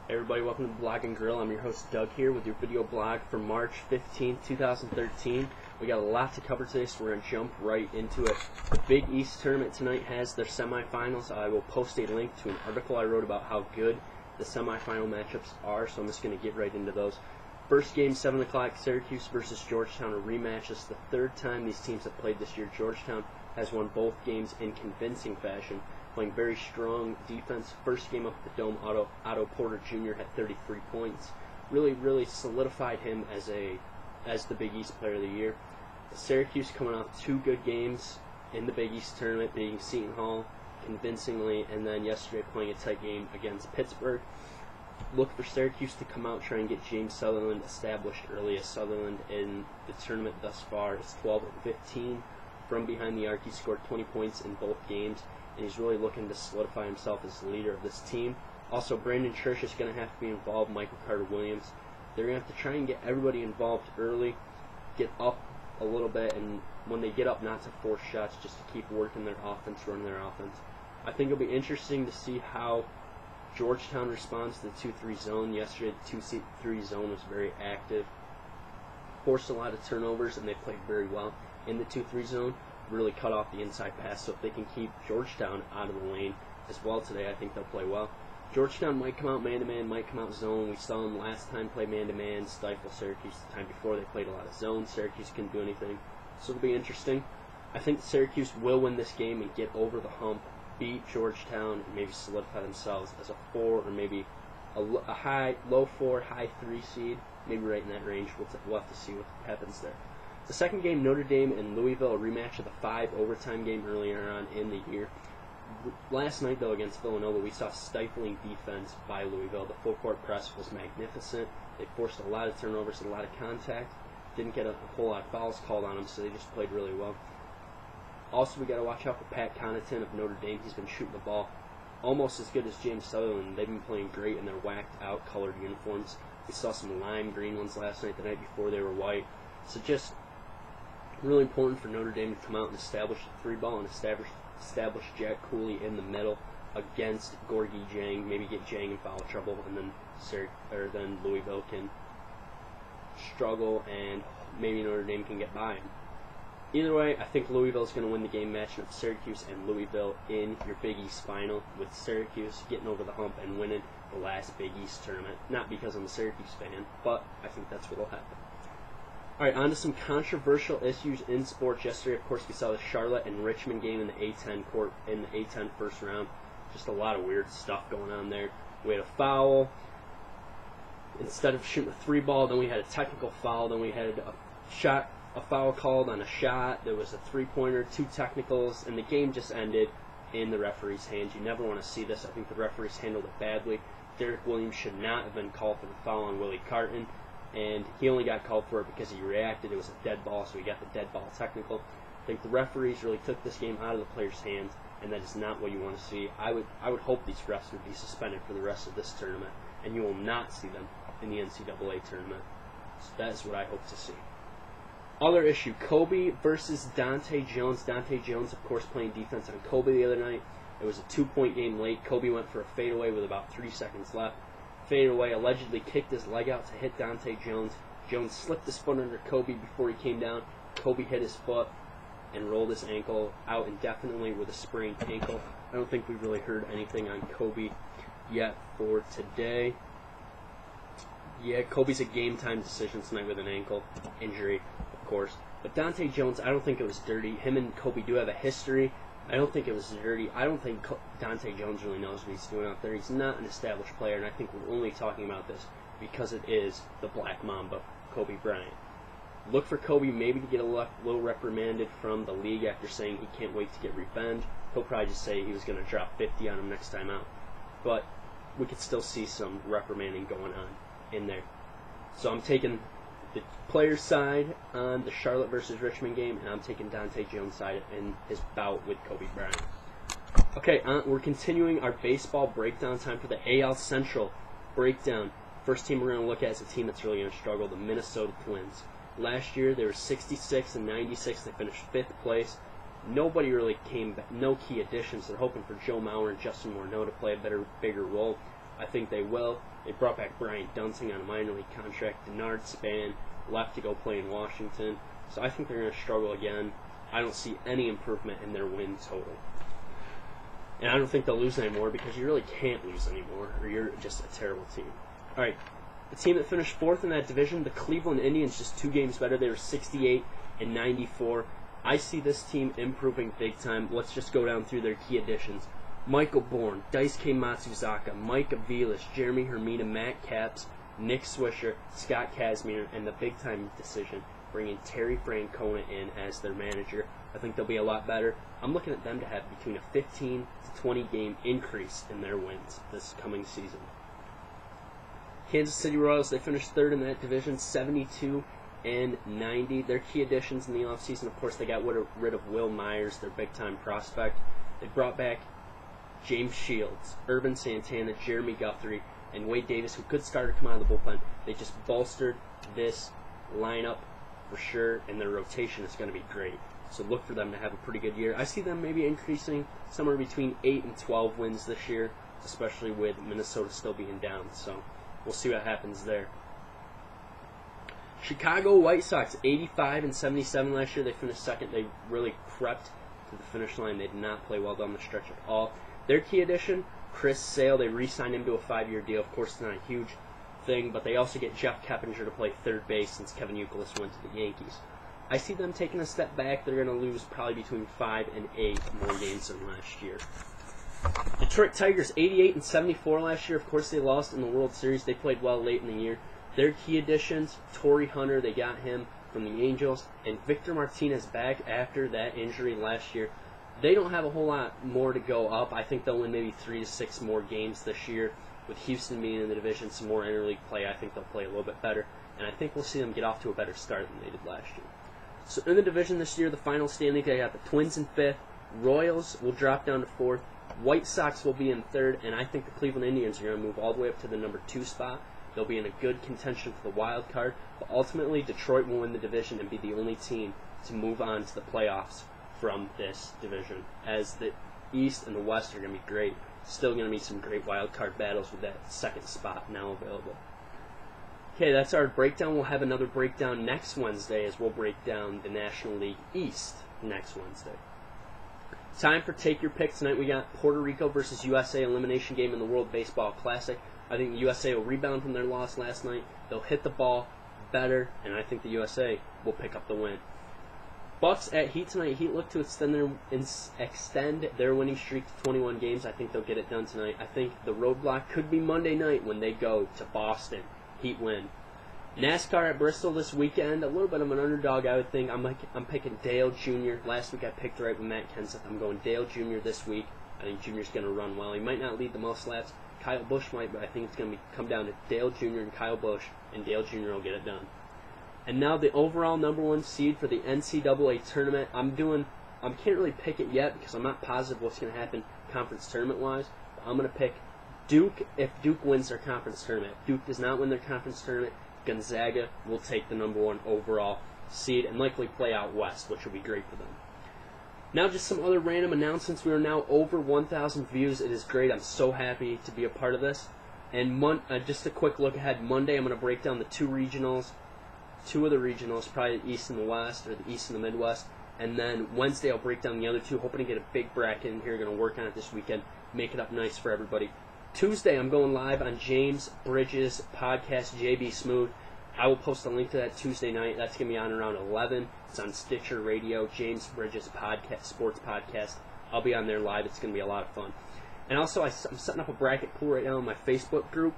Hey everybody, welcome to Blog and Grill. I'm your host Doug here with your video blog for March 15th, 2013. We got a lot to cover today, so we're going to jump right into it. The Big East Tournament tonight has their semifinals. I will post a link to an article I wrote about how good the semifinal matchups are, so I'm just going to get right into those. First game, 7 o'clock, Syracuse versus Georgetown, a rematch. It's the third time these teams have played this year. Georgetown has won both games in convincing fashion, playing very strong defense. First game up at the Dome, Otto Porter Jr. had 33 points. Really solidified him as the Big East Player of the Year. Syracuse coming off two good games in the Big East Tournament, beating Seton Hall convincingly, and then yesterday playing a tight game against Pittsburgh. Look for Syracuse to come out, try and get James Sutherland established early, as Sutherland in the tournament thus far is 12 of 15 from behind the arc. He scored 20 points in both games, and he's really looking to solidify himself as the leader of this team. Also, Brandon Church is going to have to be involved, Michael Carter-Williams. They're going to have to try and get everybody involved early, get up a little bit, and when they get up, not to force shots, just to keep working their offense, running their offense. I think it'll be interesting to see how Georgetown responds to the 2-3 zone. Yesterday, the 2-3 zone was very active, forced a lot of turnovers, and they played very well in the 2-3 zone. Really cut off the inside pass, so if they can keep Georgetown out of the lane as well today, I think they'll play well. Georgetown might come out man-to-man, might come out zone. We saw them last time play man-to-man, stifle Syracuse. The time before they played a lot of zone. Syracuse couldn't do anything, so it'll be interesting. I think Syracuse will win this game and get over the hump, beat Georgetown, and maybe solidify themselves as a 4 or maybe a low 4, high 3 seed, maybe right in that range. We'll have to see what happens there. The second game, Notre Dame and Louisville, a rematch of the 5 overtime game earlier on in the year. Last night, though, against Villanova, we saw stifling defense by Louisville. The full-court press was magnificent. They forced a lot of turnovers, a lot of contact. Didn't get a whole lot of fouls called on them, so they just played really well. Also, we got to watch out for Pat Connaughton of Notre Dame. He's been shooting the ball almost as good as James Sutherland. They've been playing great in their whacked-out colored uniforms. We saw some lime green ones last night. The night before, they were white. So just really important for Notre Dame to come out and establish the 3-ball and establish Jack Cooley in the middle against Gorgui Dieng. Maybe get Dieng in foul trouble, and then Louisville can struggle, and maybe Notre Dame can get by him. Either way, I think Louisville is going to win the game, matching up Syracuse and Louisville in your Big East final, with Syracuse getting over the hump and winning the last Big East tournament. Not because I'm a Syracuse fan, but I think that's what will happen. All right, on to some controversial issues in sports. Yesterday, of course, we saw the Charlotte and Richmond game in the A10 first round. Just a lot of weird stuff going on there. We had a foul. Instead of shooting a 3-ball, then we had a technical foul. Then we had a foul called on a shot. There was a 3-pointer, 2 technicals, and the game just ended in the referee's hands. You never want to see this. I think the referees handled it badly. Derek Williams should not have been called for the foul on Willie Carton, and he only got called for it because he reacted. It was a dead ball, so he got the dead ball technical. I think the referees really took this game out of the players' hands, and that is not what you want to see. I would hope these refs would be suspended for the rest of this tournament, and you will not see them in the NCAA tournament. So that is what I hope to see. Other issue, Kobe versus Dahntay Jones. Dahntay Jones, of course, playing defense on Kobe the other night. It was a 2-point game late. Kobe went for a fadeaway with about 3 seconds left. Faded away, allegedly kicked his leg out to hit Dahntay Jones. Jones slipped his foot under Kobe before he came down. Kobe hit his foot and rolled his ankle out indefinitely with a sprained ankle. I don't think we've really heard anything on Kobe yet for today. Yeah, Kobe's a game-time decision tonight with an ankle injury, of course. But Dahntay Jones, I don't think it was dirty. Him and Kobe do have a history. I don't think it was dirty. I don't think Dahntay Jones really knows what he's doing out there. He's not an established player, and I think we're only talking about this because it is the Black Mamba, Kobe Bryant. Look for Kobe maybe to get a little reprimanded from the league after saying he can't wait to get revenge. He'll probably just say he was going to drop 50 on him next time out. But we could still see some reprimanding going on in there. So I'm taking the player's side on the Charlotte versus Richmond game, and I'm taking Dahntay Jones' side in his bout with Kobe Bryant. Okay, we're continuing our baseball breakdown. Time for the AL Central breakdown. First team we're going to look at is a team that's really going to struggle, the Minnesota Twins. Last year, they were 66 and 96. They finished 5th place. Nobody really came back, no key additions. They're hoping for Joe Mauer and Justin Morneau to play a bigger role. I think they will. They brought back Brian Dunsing on a minor league contract. Denard Span left to go play in Washington. So I think they're going to struggle again. I don't see any improvement in their win total. And I don't think they'll lose anymore because you really can't lose anymore, or you're just a terrible team. All right, the team that finished fourth in that division, the Cleveland Indians, just 2 games better. They were 68 and 94. I see this team improving big time. Let's just go down through their key additions. Michael Bourne, Daisuke Matsuzaka, Mike Aviles, Jeremy Hermina, Matt Capps, Nick Swisher, Scott Kazmir, and the big-time decision, bringing Terry Francona in as their manager. I think they'll be a lot better. I'm looking at them to have between a 15 to 20 game increase in their wins this coming season. Kansas City Royals, they finished third in that division, 72 and 90. Their key additions in the offseason, of course, they got rid of Will Myers, their big-time prospect. They brought back James Shields, Urban Santana, Jeremy Guthrie, and Wade Davis, who could start to come out of the bullpen. They just bolstered this lineup for sure, and their rotation is going to be great. So look for them to have a pretty good year. I see them maybe increasing somewhere between 8 and 12 wins this year, especially with Minnesota still being down. So we'll see what happens there. Chicago White Sox, 85 and 77 last year. They finished second. They really crept to the finish line. They did not play well down the stretch at all. Their key addition, Chris Sale, they re-signed him to a 5-year deal. Of course, it's not a huge thing, but they also get Jeff Keppinger to play third base since Kevin Youkilis went to the Yankees. I see them taking a step back. They're going to lose probably between 5 and 8 more games than last year. Detroit Tigers, 88 and 74 last year. Of course, they lost in the World Series. They played well late in the year. Their key additions, Torrey Hunter, they got him from the Angels, and Victor Martinez back after that injury last year. They don't have a whole lot more to go up. I think they'll win maybe 3 to 6 more games this year. With Houston being in the division, some more interleague play, I think they'll play a little bit better. And I think we'll see them get off to a better start than they did last year. So in the division this year, the final standing, they got the Twins in 5th. Royals will drop down to 4th. White Sox will be in 3rd. And I think the Cleveland Indians are going to move all the way up to the number 2 spot. They'll be in a good contention for the wild card. But ultimately, Detroit will win the division and be the only team to move on to the playoffs from this division, as the East and the West are going to be great. Still going to be some great wild card battles with that 2nd spot now available. Okay, that's our breakdown. We'll have another breakdown next Wednesday as we'll break down the National League East next Wednesday. Time for Take Your Pick. Tonight we got Puerto Rico versus USA elimination game in the World Baseball Classic. I think the USA will rebound from their loss last night. They'll hit the ball better, and I think the USA will pick up the win. Bucks at Heat tonight. Heat look to extend their winning streak to 21 games. I think they'll get it done tonight. I think the roadblock could be Monday night when they go to Boston. Heat win. NASCAR at Bristol this weekend. A little bit of an underdog, I would think. I'm picking Dale Jr. Last week I picked right with Matt Kenseth. I'm going Dale Jr. this week. I think Jr.'s going to run well. He might not lead the most laps. Kyle Busch might, but I think it's going to come down to Dale Jr. and Kyle Busch, and Dale Jr. will get it done. And now the overall number 1 seed for the NCAA tournament. I can't really pick it yet because I'm not positive what's going to happen conference tournament-wise. But I'm going to pick Duke if Duke wins their conference tournament. If Duke does not win their conference tournament, Gonzaga will take the number 1 overall seed and likely play out west, which will be great for them. Now just some other random announcements. We are now over 1,000 views. It is great. I'm so happy to be a part of this. And just a quick look ahead. Monday I'm going to break down the 2 regionals. 2 of the regionals, probably the East and the West, or the East and the Midwest. And then Wednesday I'll break down the other 2, hoping to get a big bracket in here. Going to work on it this weekend, make it up nice for everybody. Tuesday I'm going live on James Bridges' podcast, JB Smooth. I will post a link to that Tuesday night. That's going to be on around 11. It's on Stitcher Radio, James Bridges' podcast, sports podcast. I'll be on there live. It's going to be a lot of fun. And also I'm setting up a bracket pool right now in my Facebook group.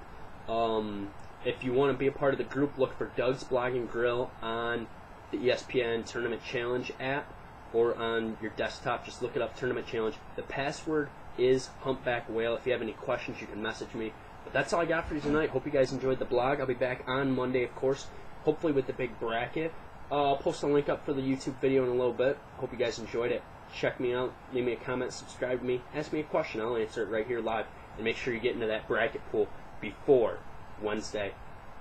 If you want to be a part of the group, look for Doug's Blog and Grill on the ESPN Tournament Challenge app or on your desktop. Just look it up, Tournament Challenge. The password is Humpback Whale. If you have any questions, you can message me. But that's all I got for you tonight. Hope you guys enjoyed the blog. I'll be back on Monday, of course, hopefully with the big bracket. I'll post a link up for the YouTube video in a little bit. Hope you guys enjoyed it. Check me out. Leave me a comment. Subscribe to me. Ask me a question. I'll answer it right here live. And make sure you get into that bracket pool before Wednesday.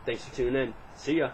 Thanks for tuning in. See ya.